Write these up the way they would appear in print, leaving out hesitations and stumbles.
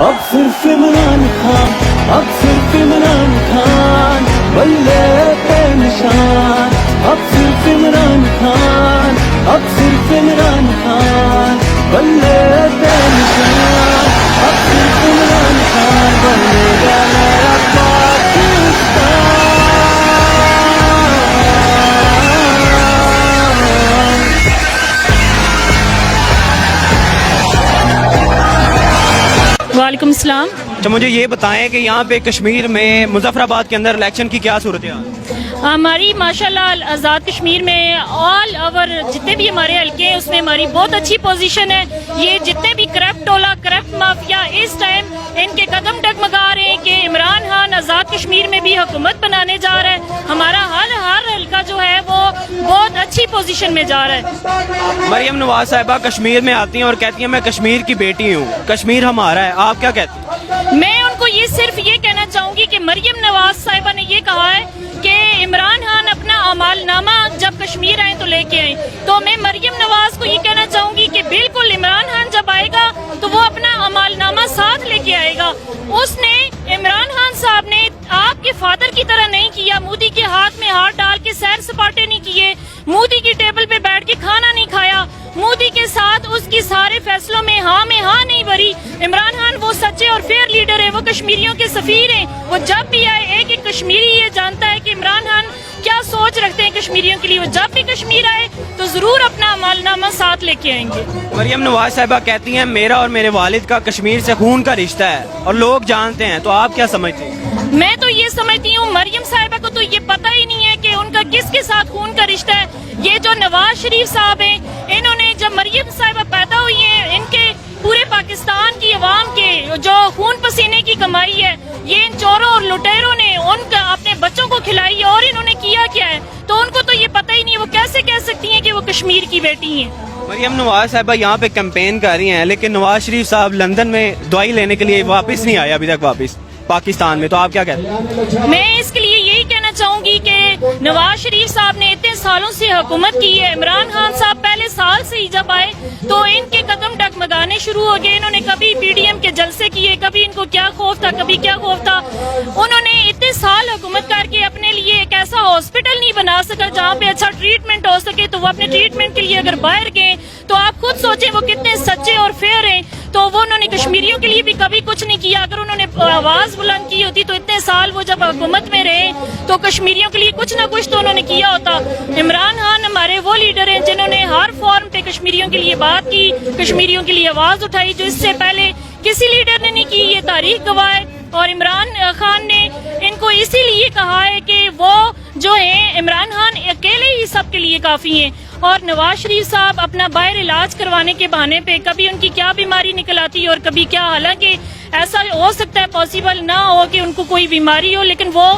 اب صرف عمران خان، اب صرف عمران خان بلے پہ نشان، اب صرف عمران خان، اب صرف عمران خان بلے پہ نشان، اب صرف عمران خان بلے گا نیا پاکستان۔ وعلیکم السلام۔ اچھا مجھے یہ بتائیں کہ یہاں پہ کشمیر میں مظفر آباد کے اندر الیکشن کی کیا صورت ہے؟ ہماری ماشاءاللہ آزاد کشمیر میں آل اوور جتنے بھی ہمارے حلقے ہیں اس میں ہماری بہت اچھی پوزیشن ہے۔ یہ جتنے بھی کرپٹ ٹولا، کرپٹ مافیا اس ٹائم ان کے قدم ڈگمگا رہے ہیں کہ عمران خان آزاد کشمیر میں بھی حکومت بنانے جا رہا ہے۔ ہمارا ہر حلقہ جو ہے وہ بہت اچھی پوزیشن میں جا رہا ہے۔ مریم نواز صاحبہ کشمیر میں آتی ہیں اور کہتی ہیں میں کشمیر کی بیٹی ہوں، کشمیر ہمارا ہے، آپ کیا کہتے ہیں؟ میں ان کو یہ صرف یہ کہنا چاہوں گی کہ مریم نواز صاحبہ نے یہ کہا ہے کہ عمران خان اپنا اعمال نامہ جب کشمیر آئے تو لے کے آئیں، تو میں مریم نواز کو یہ کہنا چاہوں گی کہ بالکل عمران خان جب آئے گا تو وہ اپنا اعمال نامہ ساتھ لے کے آئے گا۔ اس نے عمران خان صاحب نے آپ کے فادر کی طرح نہیں کیا، مودی کے ہاتھ میں ہاتھ ڈال کے سیر سپاٹے نہیں کیے، مودی کی ٹیبل پہ بیٹھ کے کھانا نہیں کھایا، مودی کے ساتھ اس کی سارے فیصلوں میں ہاں نہیں بھری۔ عمران خان وہ سچے اور فیئر لیڈر ہے، وہ کشمیریوں کے سفیر ہیں۔ وہ جب بھی آئے ایک کشمیری یہ جانتا ہے کہ عمران خان کیا سوچ رکھتے ہیں کشمیریوں کے لیے۔ وہ جب بھی کشمیر آئے تو ضرور اپنا اعمال نامہ ساتھ لے کے آئیں گے۔ مریم نواز صاحبہ کہتی ہیں میرا اور میرے والد کا کشمیر سے خون کا رشتہ ہے اور لوگ جانتے ہیں، تو آپ کیا سمجھتے ہیں؟ میں تو یہ سمجھتی ہوں مریم صاحبہ کو تو یہ پتہ ہی نہیں ہے کہ ان کا کس کے ساتھ خون کا رشتہ ہے۔ یہ جو نواز شریف صاحب ہیں، انہوں نے جب مریم صاحبہ پیدا ہوئی ہیں، ان کے پورے پاکستان کی عوام کے جو خون پسینے کی کمائی ہے، یہ ان چوروں اور لٹیروں نے ان کا اپنے بچوں کو کھلائی ہے، اور انہوں نے کیا کیا ہے تو ان کو تو یہ پتہ ہی نہیں ہے۔ وہ کیسے کہہ سکتی ہیں کہ وہ کشمیر کی بیٹی ہیں؟ مریم نواز صاحبہ یہاں پہ کیمپین کر رہی ہیں، لیکن نواز شریف صاحب لندن میں دوائی لینے کے لیے واپس نہیں آئے ابھی تک واپس پاکستان میں، تو آپ کیا کہتے ہیں؟ میں اس کے لیے یہی کہنا چاہوں گی کہ نواز شریف صاحب نے اتنے سالوں سے حکومت کی ہے، عمران خان صاحب پہلے سال سے ہی جب آئے تو ان کے قدم ڈگمگانے شروع ہو گئے۔ انہوں نے کبھی پی ڈی ایم کے جلسے کیے، کبھی ان کو کیا خوف تھا، کبھی کیا خوف تھا۔ انہوں نے اتنے سال حکومت کر کے اپنے لیے ایک ایسا ہاسپٹل نہیں بنا سکا جہاں پہ اچھا ٹریٹمنٹ ہو سکے، تو وہ اپنے ٹریٹمنٹ کے لیے اگر باہر گئے تو آپ خود سوچیں وہ کتنے سچے اور فیئر ہیں۔ تو وہ انہوں نے کشمیریوں کے لیے بھی کبھی کچھ نہیں کیا۔ اگر انہوں نے آواز بلند کی ہوتی تو اتنے سال وہ جب حکومت میں رہے تو کشمیریوں کے لیے کچھ نہ کچھ تو انہوں نے کیا ہوتا۔ عمران خان ہمارے وہ لیڈر ہیں جنہوں نے ہر فورم پہ کشمیریوں کے لیے بات کی، کشمیریوں کے لیے آواز اٹھائی، جو اس سے پہلے کسی لیڈر نے نہیں کی۔ یہ تاریخ گواہ ہے، اور عمران خان نے ان کو اسی لیے کہا ہے کہ وہ جو ہیں عمران خان اکیلے ہی سب کے لیے کافی ہیں۔ اور نواز شریف صاحب اپنا باہر علاج کروانے کے بہانے پہ کبھی ان کی کیا بیماری نکل آتی اور کبھی کیا، حالانکہ ایسا ہو سکتا ہے پاسبل نہ ہو کہ ان کو کوئی بیماری ہو، لیکن وہ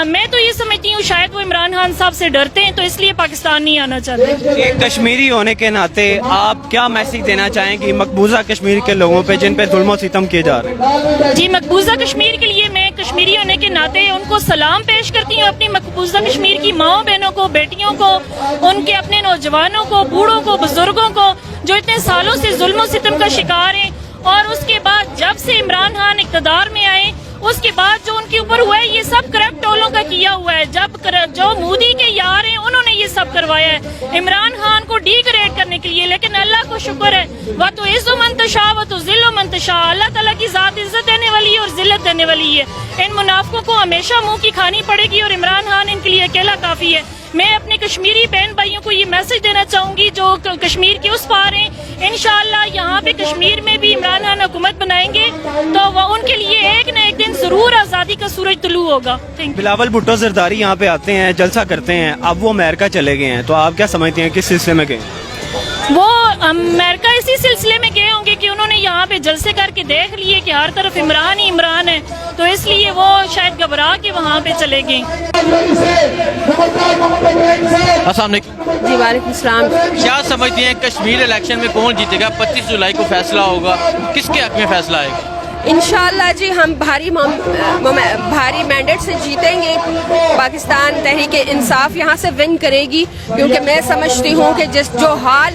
میں تو یہ سمجھتی ہوں شاید وہ عمران خان صاحب سے ڈرتے ہیں تو اس لیے پاکستان نہیں آنا چاہتے۔ ایک کشمیری ہونے کے ناطے آپ کیا میسج دینا چاہیں گی مقبوضہ کشمیر کے لوگوں پہ جن پہ ظلم و ستم کیے جا رہے ہیں؟ جی، مقبوضہ کشمیر کے لیے میں کشمیری ہونے کے ناطے ان کو سلام پیش کرتی ہوں، اپنی مقبوضہ کشمیر کی ماؤں بہنوں کو، بیٹیوں کو، ان کے اپنے نوجوانوں کو، بوڑھوں کو، بزرگوں کو جو اتنے سالوں سے ظلم و ستم کا شکار ہیں۔ اور اس کے بعد جب سے عمران خان اقتدار میں آئے اس کے بعد جو ان کے اوپر ہوا ہے یہ سب کرپٹ ٹولوں کا کیا ہوا ہے۔ جب جو مودی کے یار ہیں انہوں نے یہ سب کروایا ہے عمران خان کو ڈی گریڈ کرنے کے لیے، لیکن اللہ کو شکر ہے وَتُعِزُّ مَن تَشَاءُ وَتُذِلُّ مَن تَشَاءُ، اللہ تعالیٰ کی ذات عزت دینے والی ہے اور ذلت دینے والی ہے۔ ان منافقوں کو ہمیشہ منہ کی کھانی پڑے گی اور عمران خان ان کے لیے اکیلا کافی ہے۔ میں اپنے کشمیری بہن بھائیوں کو یہ میسج دینا چاہوں گی جو کشمیر کے اس پار ہیں، انشاءاللہ یہاں پہ کشمیر میں بھی عمران خان حکومت بنائیں گے تو وہ ان کے لیے ایک نہ ایک دن ضرور آزادی کا سورج طلوع ہوگا۔ بلاول بھٹو زرداری یہاں پہ آتے ہیں، جلسہ کرتے ہیں، اب وہ امریکہ چلے گئے ہیں، تو آپ کیا سمجھتے ہیں کس سلسلے میں گئے؟ وہ امریکہ اسی سلسلے میں گئے ہوں گے کہ انہوں نے یہاں پہ جلسے کر کے دیکھ لیے کہ ہر طرف عمران ہی عمران ہے، تو اس لیے وہ شاید گھبرا کے وہاں پہ چلے گئے۔ السلام علیکم۔ جی وعلیکم السلام۔ کیا سمجھتی ہیں کشمیر الیکشن میں کون جیتے گا؟ 25 جولائی کو فیصلہ ہوگا، کس کے حق میں فیصلہ آئے گا؟ انشاءاللہ جی ہم بھاری مینڈیٹ سے جیتیں گے۔ پاکستان تحریک انصاف یہاں سے ون کرے گی، کیونکہ میں سمجھتی ہوں کہ جو حال